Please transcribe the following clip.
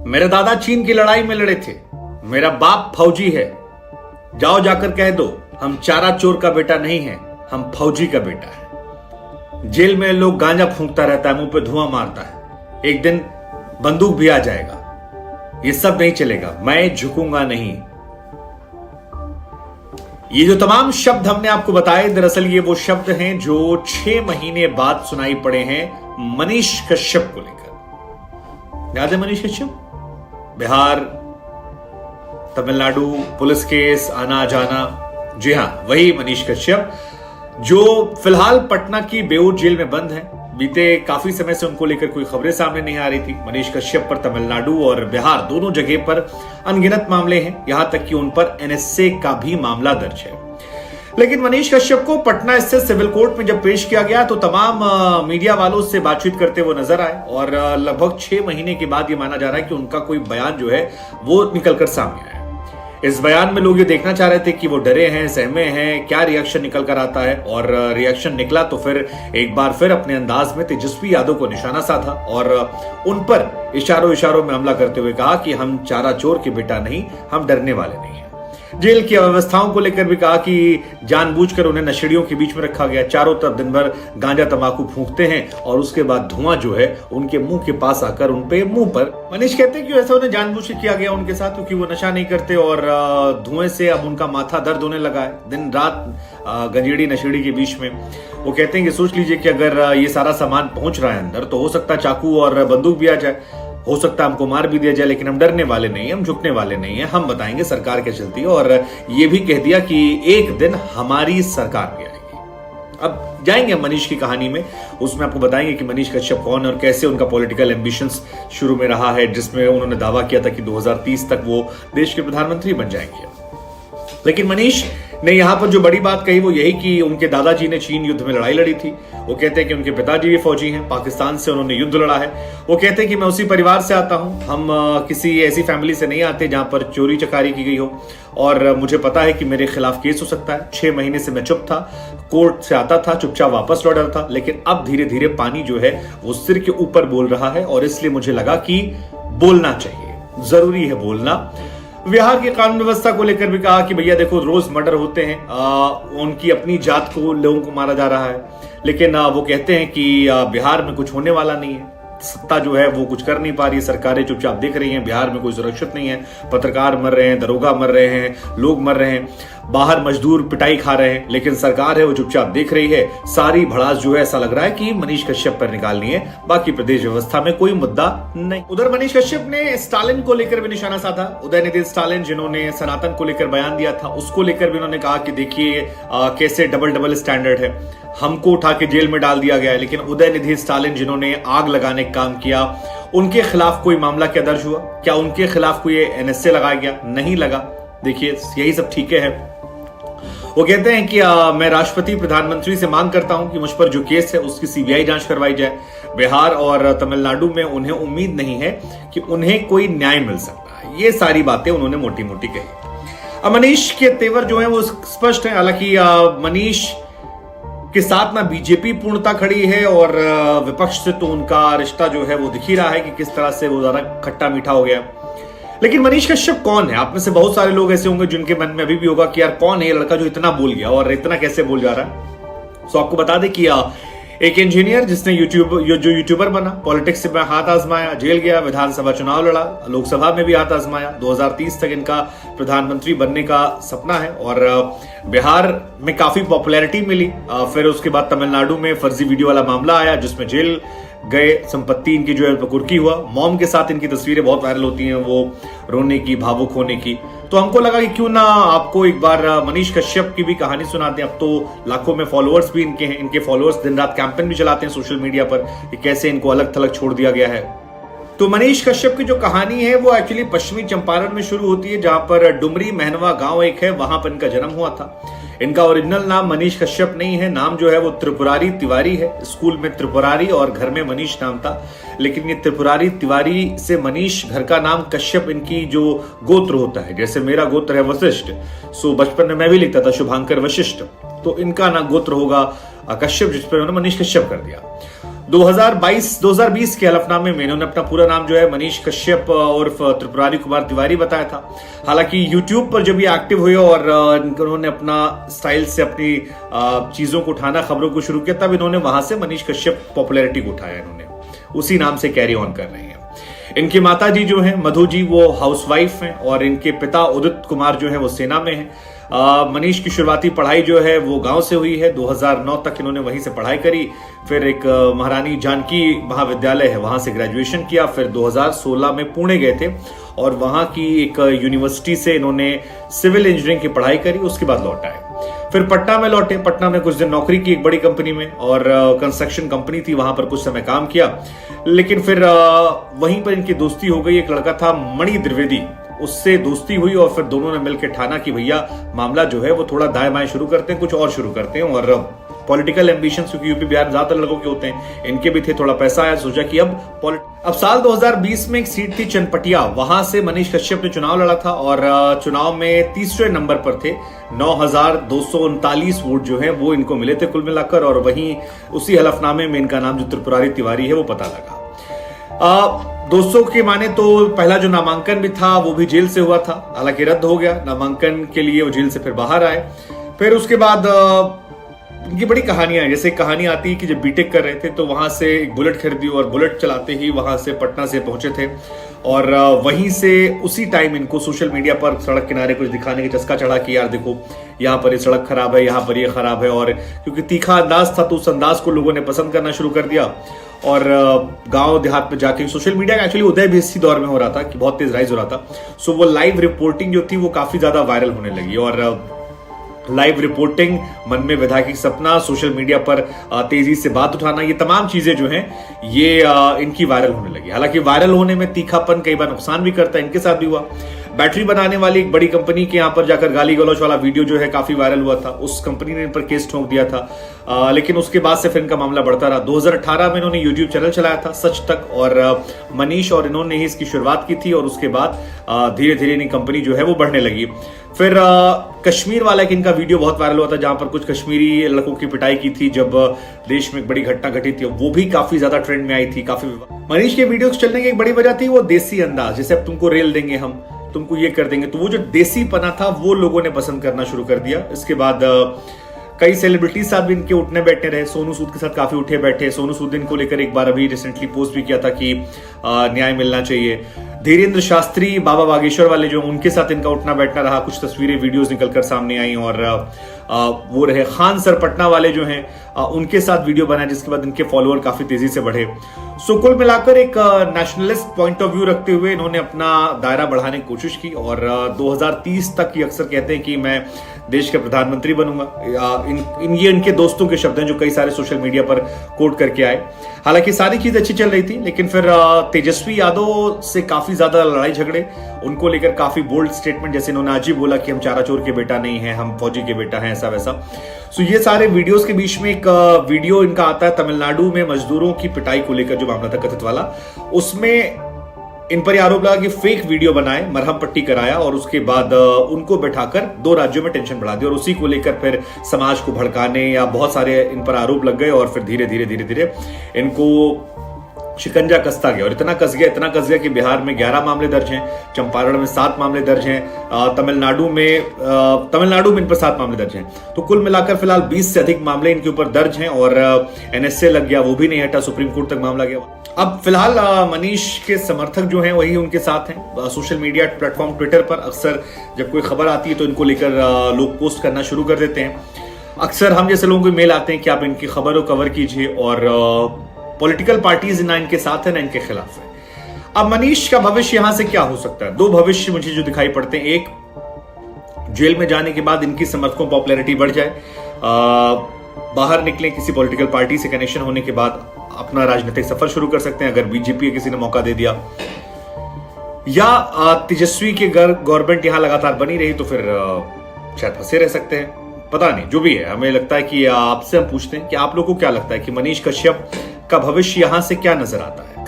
मेरे दादा चीन की लड़ाई में लड़े थे, मेरा बाप फौजी है। जाओ जाकर कह दो हम चारा चोर का बेटा नहीं है, हम फौजी का बेटा है। जेल में लोग गांजा फूंकता रहता है, मुंह पे धुआं मारता है, एक दिन बंदूक भी आ जाएगा। ये सब नहीं चलेगा, मैं झुकूंगा नहीं। ये जो तमाम शब्द हमने आपको बताए, दरअसल ये वो शब्द हैं जो 6 महीने बाद सुनाई पड़े हैं मनीष कश्यप को लेकर। याद है मनीष कश्यप? बिहार, तमिलनाडु, पुलिस केस, आना जाना। जी हां, वही मनीष कश्यप जो फिलहाल पटना की बेऊर जेल में बंद है। बीते काफी समय से उनको लेकर कोई खबरें सामने नहीं आ रही थी। मनीष कश्यप पर तमिलनाडु और बिहार दोनों जगह पर अनगिनत मामले हैं, यहां तक कि उन पर एनएसए का भी मामला दर्ज है। लेकिन मनीष कश्यप को पटना स्थित सिविल कोर्ट में जब पेश किया गया तो तमाम मीडिया वालों से बातचीत करते हुए नजर आए और लगभग 6 महीने के बाद यह माना जा रहा है कि उनका कोई बयान जो है वो निकलकर सामने आया। इस बयान में लोग ये देखना चाह रहे थे कि वो डरे हैं, सहमे हैं, क्या रिएक्शन निकल कर आता है। और रिएक्शन निकला तो फिर एक बार फिर अपने अंदाज में तेजस्वी यादव को निशाना साधा और उन पर इशारों में हमला करते हुए कहा कि हम चारा चोर के बेटा नहीं, हम डरने वाले नहीं हैं। जेल की अव्यवस्थाओं को लेकर भी कहा कि जानबूझकर उन्हें नशेड़ियों के बीच में रखा गया, चारों तरफ दिन भर गांजा तंबाकू फूंकते हैं और उसके बाद धुआं जो है उनके मुंह के पास आकर उनपे मुंह पर। मनीष कहते हैं कि ऐसा उन्हें जानबूझ के किया गया उनके साथ, क्योंकि वो नशा नहीं करते और धुएं से अब उनका माथा दर्द होने लगा है दिन रात गंजेड़ी नशेड़ी के बीच में। वो कहते हैं कि सोच लीजिए कि अगर ये सारा सामान पहुंच रहा है अंदर तो हो सकता है चाकू और बंदूक भी आ जाए, हो सकता है हमको मार भी दिया जाए, लेकिन हम डरने वाले नहीं हैं, हम झुकने वाले नहीं हैं, हम बताएंगे सरकार क्या चलती है। और ये भी कह दिया कि एक दिन हमारी सरकार भी आएगी। अब जाएंगे मनीष की कहानी में, उसमें आपको बताएंगे कि मनीष कश्यप कौन है और कैसे उनका पॉलिटिकल एम्बिशंस शुरू में रहा है, जिसमें उन्होंने दावा किया था कि 2030 तक वो देश के प्रधानमंत्री बन जाएंगे। लेकिन मनीष ने यहां पर जो बड़ी बात कही वो यही कि उनके दादाजी ने चीन युद्ध में लड़ाई लड़ी थी। वो कहते हैं कि उनके पिताजी भी फौजी हैं, पाकिस्तान से उन्होंने युद्ध लड़ा है। वो कहते हैं कि मैं उसी परिवार से आता हूं, हम किसी ऐसी फैमिली से नहीं आते जहां पर चोरी चकारी की गई हो और मुझे पता है कि मेरे खिलाफ केस हो सकता है। 6 महीने से मैं चुप था, कोर्ट से आता था, चुपचाप वापस लौट रहा था, लेकिन अब धीरे धीरे पानी जो है वो सिर के ऊपर बोल रहा है और इसलिए मुझे लगा कि बोलना चाहिए, जरूरी है बोलना। बिहार की कानून व्यवस्था को लेकर भी कहा कि भैया देखो रोज मर्डर होते हैं, उनकी अपनी जात को लोगों को मारा जा रहा है, लेकिन वो कहते हैं कि बिहार में कुछ होने वाला नहीं है, सत्ता जो है वो कुछ कर नहीं पा रही है, सरकारें चुपचाप देख रही हैं, बिहार में कोई सुरक्षित नहीं है, पत्रकार मर रहे हैं, दरोगा मर रहे हैं, लोग मर रहे हैं, बाहर मजदूर पिटाई खा रहे हैं, लेकिन सरकार है वो चुपचाप देख रही है। सारी भड़ास जो है ऐसा लग रहा है कि मनीष कश्यप पर निकालनी है, बाकी प्रदेश व्यवस्था में कोई मुद्दा नहीं। उधर मनीष कश्यप ने स्टालिन को लेकर भी निशाना साधा। उदयनिधि स्टालिन जिन्होंने सनातन को लेकर बयान दिया था, उसको लेकर भी उन्होंने कहा कि देखिए कैसे डबल स्टैंडर्ड है, हमको उठा के जेल में डाल दिया गया है, लेकिन उदयनिधि स्टालिन जिन्होंने आग लगाने का काम किया उनके खिलाफ कोई मामला क्या दर्ज हुआ? क्या उनके खिलाफ कोई एनएसए लगाया गया? नहीं लगा। देखिए यही सब ठीक है। वो कहते हैं कि मैं राष्ट्रपति प्रधानमंत्री से मांग करता हूं कि मुझ पर जो केस है उसकी सीबीआई जांच करवाई जाए। बिहार और तमिलनाडु में उन्हें उम्मीद नहीं है कि उन्हें कोई न्याय मिल सकता है। ये सारी बातें उन्होंने मोटी मोटी कही। अब मनीष के तेवर जो है वो स्पष्ट है। हालांकि मनीष के साथ ना बीजेपी पूर्णता खड़ी है और विपक्ष से तो उनका रिश्ता जो है वो दिख ही रहा है कि किस तरह से वो ज्यादा खट्टा मीठा हो गया। लेकिन मनीष कश्यप कौन है? आप में से बहुत सारे लोग ऐसे होंगे जिनके मन में अभी भी होगा कि यार कौन है ये लड़का जो इतना बोल गया और इतना कैसे बोल जा रहा है। तो आपको बता दें कि एक इंजीनियर जिसने यूट्यूबर बना, पॉलिटिक्स में हाथ आजमाया, जेल गया, विधानसभा चुनाव लड़ा, लोकसभा में भी हाथ आजमाया, 2030 तक इनका प्रधानमंत्री बनने का सपना है और बिहार में काफी पॉपुलैरिटी मिली। फिर उसके बाद तमिलनाडु में फर्जी वीडियो वाला मामला आया जिसमें जेल गए, संपत्ति इनकी जो है कुर्की हुआ। मॉम के साथ इनकी तस्वीरें बहुत वायरल होती हैं, वो रोने की, भावुक होने की। तो हमको लगा कि क्यों ना आपको एक बार मनीष कश्यप की भी कहानी सुनाते हैं। अब तो लाखों में फॉलोअर्स भी इनके हैं, इनके फॉलोअर्स दिन रात कैंपेन भी चलाते हैं सोशल मीडिया पर कि कैसे इनको अलग थलग छोड़ दिया गया है। तो मनीष कश्यप की जो कहानी है वो एक्चुअली पश्चिमी चंपारण में शुरू होती है, जहां पर डुमरी महनवा गांव एक है, वहां पर इनका जन्म हुआ था। इनका ओरिजिनल नाम मनीष कश्यप नहीं है, नाम जो है वो त्रिपुरारी तिवारी है। स्कूल में त्रिपुरारी और घर में मनीष नाम था, लेकिन ये त्रिपुरारी तिवारी से मनीष, घर का नाम कश्यप, इनकी जो गोत्र होता है, जैसे मेरा गोत्र है वशिष्ठ, सो बचपन में मैं भी लिखता था शुभांकर वशिष्ठ, तो इनका ना गोत्र होगा कश्यप, जिस पर उन्होंने मनीष कश्यप कर दिया। 2020 के हलफनामे में इन्होंने अपना पूरा नाम जो है मनीष कश्यप उर्फ त्रिपुरारी कुमार तिवारी बताया था। हालांकि यूट्यूब पर जब ये एक्टिव हुए और उन्होंने अपना स्टाइल से अपनी चीजों को उठाना, खबरों को शुरू किया, तब इन्होंने वहां से मनीष कश्यप पॉपुलैरिटी को उठाया। इन्होंने उसी नाम से कैरी ऑन कर रहे हैं। इनकी माता जी जो है मधु जी, वो हाउसवाइफ हैं और इनके पिता उदित कुमार जो है वो सेना में हैं। मनीष की शुरुआती पढ़ाई जो है वो गांव से हुई है। 2009 तक इन्होंने वहीं से पढ़ाई करी। फिर एक महारानी जानकी महाविद्यालय है, वहां से ग्रेजुएशन किया। फिर 2016 में पुणे गए थे और वहां की एक यूनिवर्सिटी से इन्होंने सिविल इंजीनियरिंग की पढ़ाई करी। उसके बाद लौट आए। फिर पटना में लौटे। पटना में कुछ दिन नौकरी की एक बड़ी कंपनी में, और कंस्ट्रक्शन कंपनी थी, वहां पर कुछ समय काम किया। लेकिन फिर वहीं पर इनकी दोस्ती हो गई। एक लड़का था मणि द्विवेदी, उससे दोस्ती हुई और फिर दोनों ने मिलकर ठाना कि भैया मामला जो है वो थोड़ा दाएं बाएं शुरू करते हैं, कुछ और शुरू करते हैं। और पॉलिटिकल एम्बिशन, क्योंकि यूपी बिहार में ज्यादातर लड़कों के होते हैं, इनके भी थे, थोड़ा पैसा आया, सोचा कि अब साल 2020 में एक सीट थी चनपटिया, वहां से मनीष कश्यप ने चुनाव लड़ा था और चुनाव में तीसरे नंबर पर थे। 9,239 वोट जो है वो इनको मिले थे कुल मिलाकर। और वहीं उसी हलफनामे में इनका नाम जो त्रिपुरारी तिवारी है वो पता लगा। दोस्तों के माने तो पहला जो नामांकन भी था वो भी जेल से हुआ था, हालांकि रद्द हो गया। नामांकन के लिए वो जेल से फिर बाहर आए। फिर उसके बाद इनकी बड़ी कहानियां हैं। जैसे कहानी आती है कि जब बीटेक कर रहे थे तो वहां से एक बुलेट खरीदी और बुलेट चलाते ही वहां से पटना से पहुंचे थे। और वहीं से उसी टाइम इनको सोशल मीडिया पर सड़क किनारे कुछ दिखाने का चस्का चढ़ा कि यार देखो यहाँ पर ये सड़क खराब है, यहाँ पर ये खराब है। और क्योंकि तीखा अंदाज था तो उस अंदाज को लोगों ने पसंद करना शुरू कर दिया। और गांव देहात में जाके सोशल मीडिया का एक्चुअली उदय भी इसी दौर में हो रहा था कि बहुत तेज राइज हो रहा था। सो वो लाइव रिपोर्टिंग जो थी वो काफी ज्यादा वायरल होने लगी। और लाइव रिपोर्टिंग, मन में विधायक की सपना, सोशल मीडिया पर तेजी से बात उठाना, ये तमाम चीजें जो हैं ये इनकी वायरल होने लगी। हालांकि वायरल होने में तीखापन कई बार नुकसान भी करता है, इनके साथ भी हुआ। बैटरी बनाने वाली एक बड़ी कंपनी के यहां पर जाकर गाली गलौज वाला वीडियो जो है काफी वायरल हुआ था। उस कंपनी ने इन पर केस ठोक दिया था। लेकिन उसके बाद से फिर इनका मामला बढ़ता रहा। 2018 में इन्होंने यूट्यूब चैनल चलाया था सच तक, और मनीष और इन्होंने ही इसकी शुरुआत की थी। और उसके बाद धीरे धीरे इनकी कंपनी जो है वो बढ़ने लगी। फिर कश्मीर वाला एक इनका वीडियो बहुत वायरल हुआ था जहां पर कुछ कश्मीरी लड़कों की पिटाई की थी जब देश में एक बड़ी घटना घटी थी, वो भी काफी ज्यादा ट्रेंड में आई थी। काफी मनीष के वीडियोस चलने की एक बड़ी वजह थी वो देसी अंदाज, जैसे अब तुमको रेल देंगे, हम तुमको ये कर देंगे। तो वो जो देसी पना था वो लोगों ने पसंद करना शुरू कर दिया। इसके बाद कई सेलिब्रिटीज साथ भी इनके उठने बैठने रहे। सोनू सूद के साथ काफी उठे बैठे। सोनू सूद इनको लेकर एक बार अभी रिसेंटली पोस्ट भी किया था कि न्याय मिलना चाहिए। धीरेन्द्र शास्त्री, बाबा बागेश्वर वाले जो उनके साथ इनका उठना बैठना रहा। कुछ तस्वीरें वीडियोस निकलकर सामने आई। और वो रहे खान सर पटना वाले जो हैं, उनके साथ वीडियो बनाया जिसके बाद इनके फॉलोअर काफी तेजी से बढ़े। सो कुल मिलाकर एक नेशनलिस्ट पॉइंट ऑफ व्यू रखते हुए इन्होंने अपना दायरा बढ़ाने की कोशिश की। और 2030 तक ये अक्सर कहते हैं कि मैं देश का प्रधानमंत्री बनूंगा। ये इनके दोस्तों के शब्द हैं जो कई सारे सोशल मीडिया पर कोट करके आए। हालांकि सारी चीज अच्छी चल रही थी, लेकिन फिर तेजस्वी यादव से काफी ज्यादा लड़ाई झगड़े, उनको लेकर काफी बोल्ड स्टेटमेंट, जैसे इन्होंने आज ही बोला कि हम चारा चोर के बेटा नहीं है, हम फौजी के बेटा हैं, ऐसा वैसा। सो ये सारे वीडियोस के बीच में एक वीडियो इनका आता है तमिलनाडु में मजदूरों की पिटाई को लेकर जो मामला था कथित वाला। उसमें इन पर आरोप लगा कि फेक वीडियो बनाए, मरहम पट्टी कराया और उसके बाद उनको बैठाकर 2 राज्यों में टेंशन बढ़ा दी। और उसी को लेकर फिर समाज को भड़काने या बहुत सारे इन पर आरोप लग गए। और फिर धीरे धीरे इनको शिकंजा कसता गया। और इतना कस गया कि बिहार में 11 मामले दर्ज हैं, चंपारण में 7 मामले दर्ज हैं, तमिलनाडु में इन पर 7 मामले दर्ज हैं। तो कुल मिलाकर फिलहाल 20 से अधिक मामले इनके ऊपर दर्ज हैं। और NSA लग गया, वो भी नहीं हटा, सुप्रीम कोर्ट तक मामला गया। अब फिलहाल मनीष के समर्थक जो हैं वही उनके साथ हैं। सोशल मीडिया प्लेटफॉर्म ट्विटर पर अक्सर जब कोई खबर आती है तो इनको लेकर लोग पोस्ट करना शुरू कर देते हैं। अक्सर हम जैसे लोगों को मेल आते हैं कि आप इनकी खबर को कवर कीजिए। और पॉलिटिकल पार्टीज ना इनके साथ है ना इनके खिलाफ है। अब मनीष का भविष्य यहां से क्या हो सकता है? 2 भविष्य मुझे जो दिखाई पड़ते हैं। एक, जेल में जाने के बाद इनकी समर्थकों पॉपुलैरिटी बढ़ जाए, बाहर निकले, किसी पॉलिटिकल पार्टी से कनेक्शन होने के बाद अपना राजनीतिक सफर शुरू कर सकते हैं अगर बीजेपी किसी ने मौका दे दिया। या तेजस्वी के गवर्नमेंट यहां लगातार बनी रही तो फिर शायद फंसे रह सकते हैं, पता नहीं। जो भी है, हमें लगता है कि आपसे हम पूछते हैं कि आप लोगों को क्या लगता है कि मनीष कश्यप का भविष्य यहां से क्या नजर आता है।